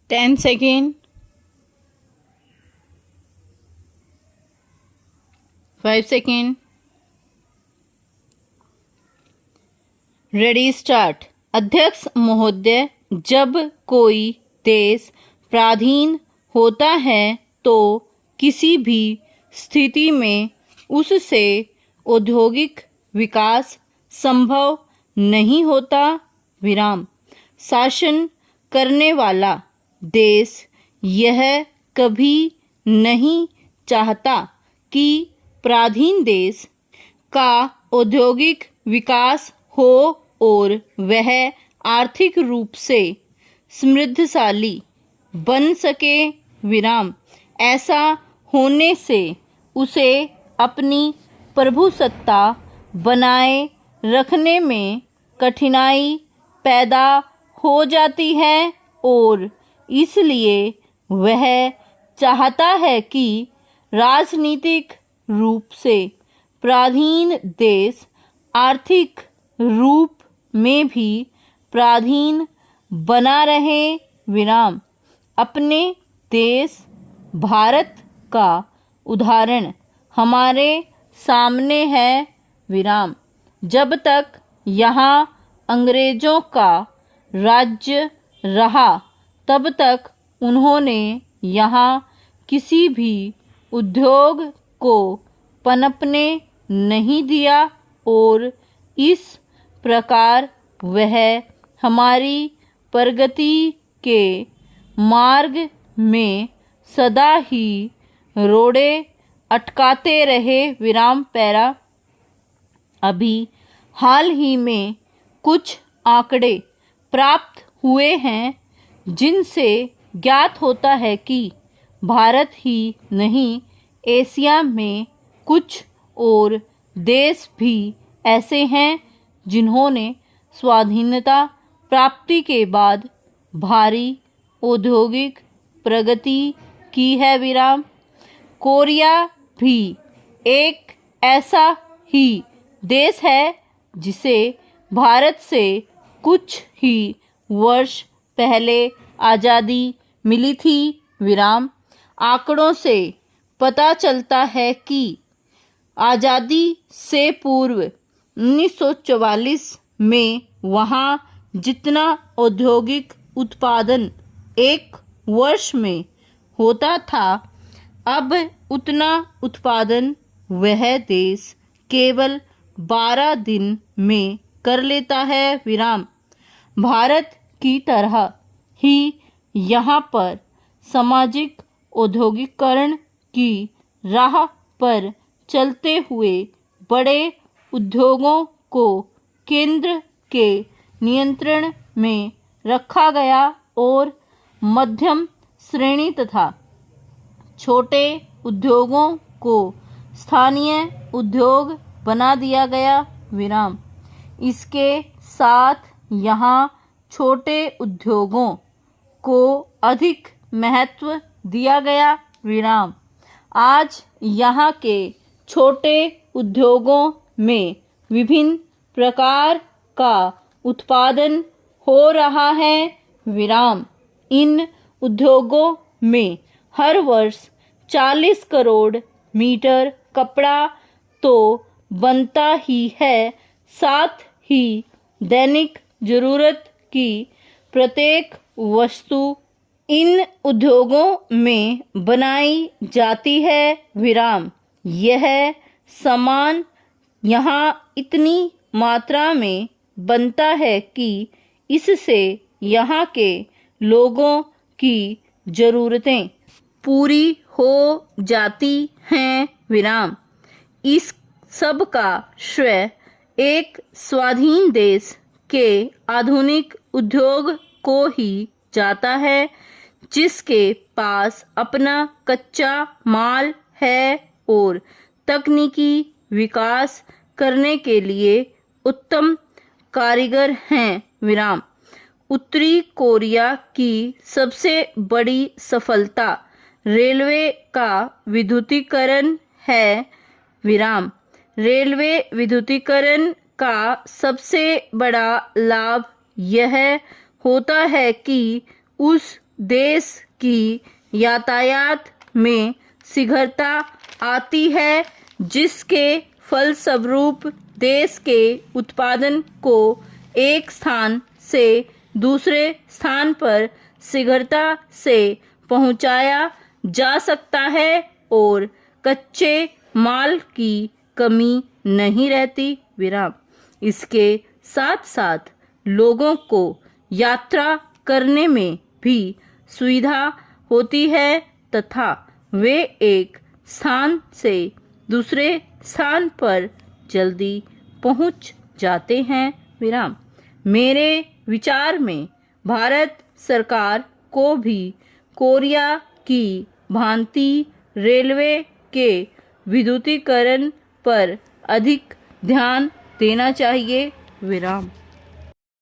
10 second, 5 second, ready start. अध्यक्ष महोदय, जब कोई देश पराधीन होता है तो किसी भी स्थिति में उससे औद्योगिक विकास संभव नहीं होता। विराम। शासन करने वाला देश यह कभी नहीं चाहता कि पराधीन देश का औद्योगिक विकास हो और वह आर्थिक रूप से समृद्धशाली बन सके। विराम। ऐसा होने से उसे अपनी प्रभुसत्ता बनाए रखने में कठिनाई पैदा हो जाती है और इसलिए वह चाहता है कि राजनीतिक रूप से पराधीन देश आर्थिक रूप में भी पराधीन बना रहे। विराम। अपने देश भारत का उदाहरण हमारे सामने है। विराम। जब तक यहाँ अंग्रेजों का राज्य रहा तब तक उन्होंने यहाँ किसी भी उद्योग को पनपने नहीं दिया और इस प्रकार वह हमारी प्रगति के मार्ग में सदा ही रोड़े अटकाते रहे। विराम। पैरा। अभी हाल ही में कुछ आंकड़े प्राप्त हुए हैं जिनसे ज्ञात होता है कि भारत ही नहीं, एशिया में कुछ और देश भी ऐसे हैं जिन्होंने स्वाधीनता प्राप्ति के बाद भारी औद्योगिक प्रगति की है। विराम। कोरिया भी एक ऐसा ही देश है जिसे भारत से कुछ ही वर्ष पहले आज़ादी मिली थी। विराम। आंकड़ों से पता चलता है कि आज़ादी से पूर्व 1944 में वहाँ जितना औद्योगिक उत्पादन एक वर्ष में होता था, अब उतना उत्पादन वह देश केवल 12 दिन में कर लेता है। विराम। भारत की तरह ही यहाँ पर सामाजिक औद्योगिकरण की राह पर चलते हुए बड़े उद्योगों को केंद्र के नियंत्रण में रखा गया और मध्यम श्रेणी तथा छोटे उद्योगों को स्थानीय उद्योग बना दिया गया। विराम। इसके साथ यहाँ छोटे उद्योगों को अधिक महत्व दिया गया। विराम। आज यहाँ के छोटे उद्योगों में विभिन्न प्रकार का उत्पादन हो रहा है। विराम। इन उद्योगों में हर वर्ष 40 करोड़ मीटर कपड़ा तो बनता ही है, साथ ही दैनिक जरूरत की प्रत्येक वस्तु इन उद्योगों में बनाई जाती है। विराम। यह सामान यहाँ इतनी मात्रा में बनता है कि इससे यहाँ के लोगों की ज़रूरतें पूरी हो जाती हैं। विराम। इस सब का श्रेय एक स्वाधीन देश के आधुनिक उद्योग को ही जाता है, जिसके पास अपना कच्चा माल है और तकनीकी विकास करने के लिए उत्तम कारीगर हैं। विराम। उत्तरी कोरिया की सबसे बड़ी सफलता रेलवे का विद्युतीकरण है। विराम। रेलवे विद्युतीकरण का सबसे बड़ा लाभ यह होता है कि उस देश की यातायात में शीघ्रता आती है, जिसके फलस्वरूप देश के उत्पादन को एक स्थान से दूसरे स्थान पर शीघ्रता से पहुंचाया जा सकता है और कच्चे माल की कमी नहीं रहती। विराम। इसके साथ साथ लोगों को यात्रा करने में भी सुविधा होती है तथा वे एक स्थान से दूसरे स्थान पर जल्दी पहुंच जाते हैं। विराम। मेरे विचार में भारत सरकार को भी कोरिया की भांति रेलवे के विद्युतीकरण पर अधिक ध्यान देना चाहिए। विराम।